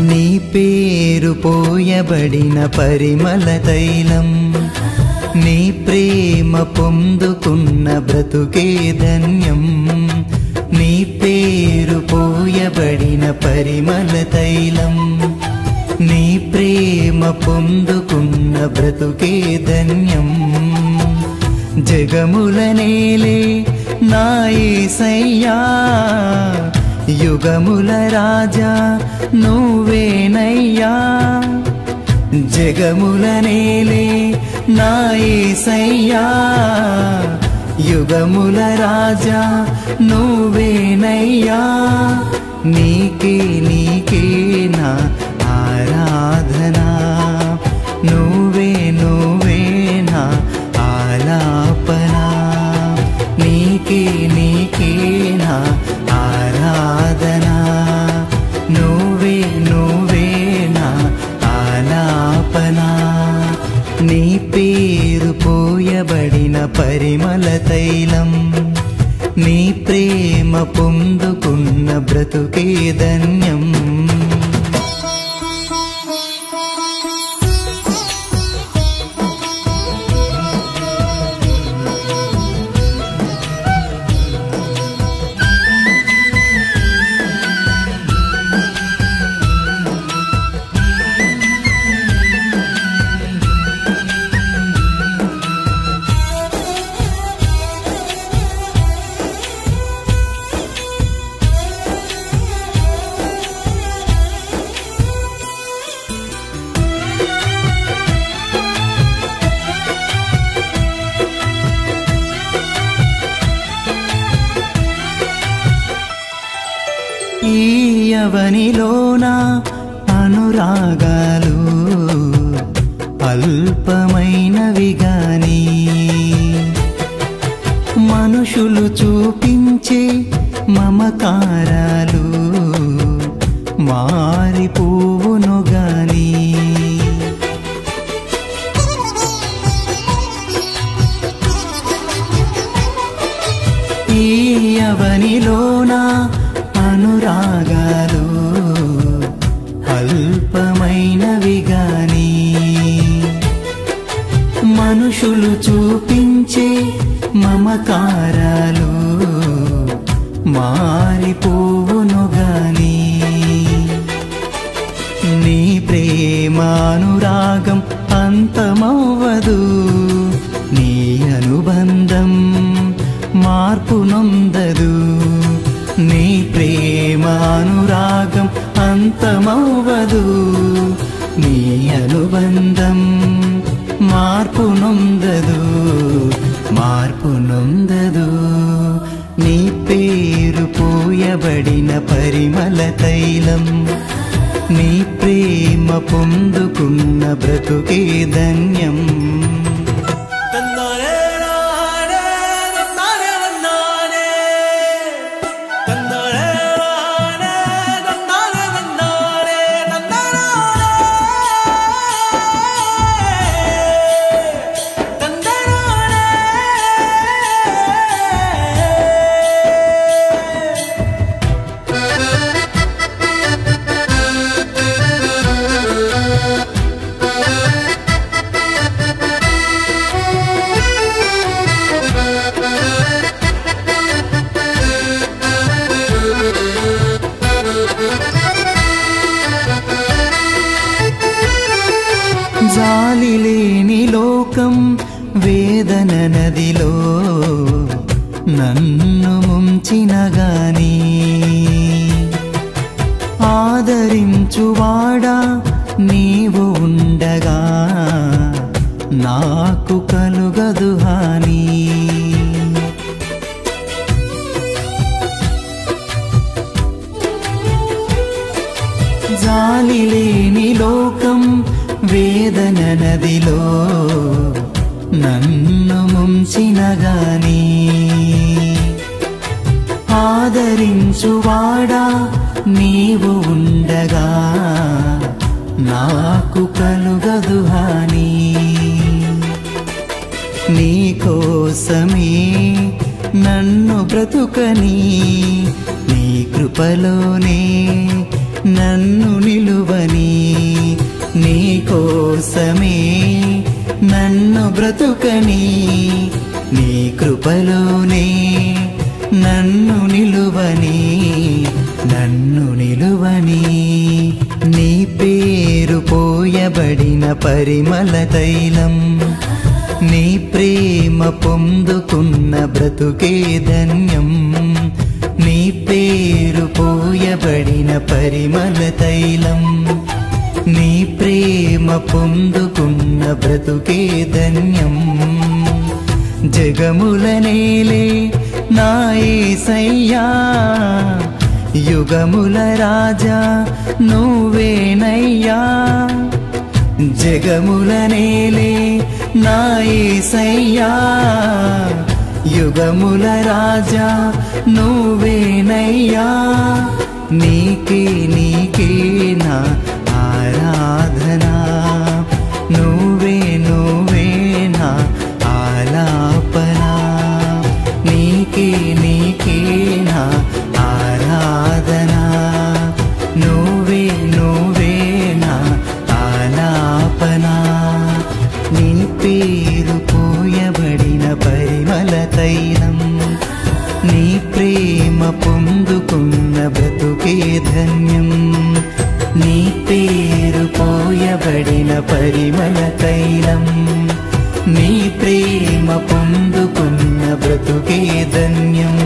నీ పేరు పోయబడిన పరిమళ తైలం, నీ ప్రేమ పొందుకున్న బ్రతుకే ధన్యం. నీ పేరు పోయబడిన పరిమళ తైలం, నీ ప్రేమ పొందుకున్న బ్రతుకే ధన్యం. జగముల నేలే నా యేసయ్యా, యుగముల రాజా నువ్వేనయ్యా. జగముల నేలే నా యేసయ్యా, యుగముల రాజా నువ్వేనయ్యా. నీకే నీకే నా ఆరాధనా, నువ్వే నువ్వే నా ఆలాపనా. నీకే నీకే నా ఆరాధనా, నువ్వే నువ్వే నా ఆలాపనా. నీ పేరు పోయబడిన పరిమళ తైలం, నీ ప్రేమ పొందుకున్న బ్రతుకే ధన్యం. ఈ యవనిలోన అనురాగాలు అల్పమైనవి గాని, మనుషులు చూపించే మమకారాలు మారిపోవును గాని. ఈ యవనిలోన అనురాగాలు అల్పమైనవి గాని, మనుషులు చూపించే మమకారాలు మారిపోవును గాని. నీ ప్రేమానురాగం అంతమవ్వదు, నీ అనుబంధం మార్పు నొందదు. నీ ప్రేమానురాగం అంతమవ్వదు, నీ అనుబంధం మార్పు నొందదు, మార్పు నొందదు. నీ పేరు పోయబడిన పరిమళ తైలం, నీ ప్రేమ పొందుకున్న బ్రతుకే ధన్యం. జాలి లేని లోకం వేదన నదిలో నన్ను ముంచిన గాని, ఆదరించువాడా నీవు ఉండగా నాకు కలుగదు హాని. జాలి లేని లోకం వేదన నదిలో నన్ను ముంచిన గాని, ఆదరించువాడా నీవు ఉండగా నాకు కలుగదు హాని. నీ కోసమే నన్ను బ్రతుకని, నీ కృపలోనే నన్ను నిలువని, నీ కోసమే నన్ను బ్రతుకని, నీ కృపలోనే నన్ను నిలువని, నన్ను నిలువని. నీ పేరు పోయబడిన పరిమళ తైలం, నీ ప్రేమ పొందుకున్న బ్రతుకే ధన్యం. నీ పేరు పోయబడిన పరిమళ తైలం, నీ ప్రేమ పొందుకున్న బ్రతుకే ధన్యం. జగముల నేలే నా యేసయ్యా, యుగముల రాజా నువ్వేనయ్యా. జగముల నేలే నా యేసయ్యా, యుగముల రాజా నువ్వేనయ్యా. నీకే నీకే నా ఆరాధనా, నువ్వే నువ్వే నా ఆలాపనా. నీకే నీకే నా ఆరాధనా, నువ్వే నువ్వే నా ఆలాపనా. నీ పేరు పోయబడిన పరిమళ తైలం, నీ ప్రేమ పొందుకున్న బ్రతుకే ధన్యం. నీ పేరు పోయబడిన పరిమళ తైలం, నీ ప్రేమ పొందుకున్న బ్రతుకే ధన్యం.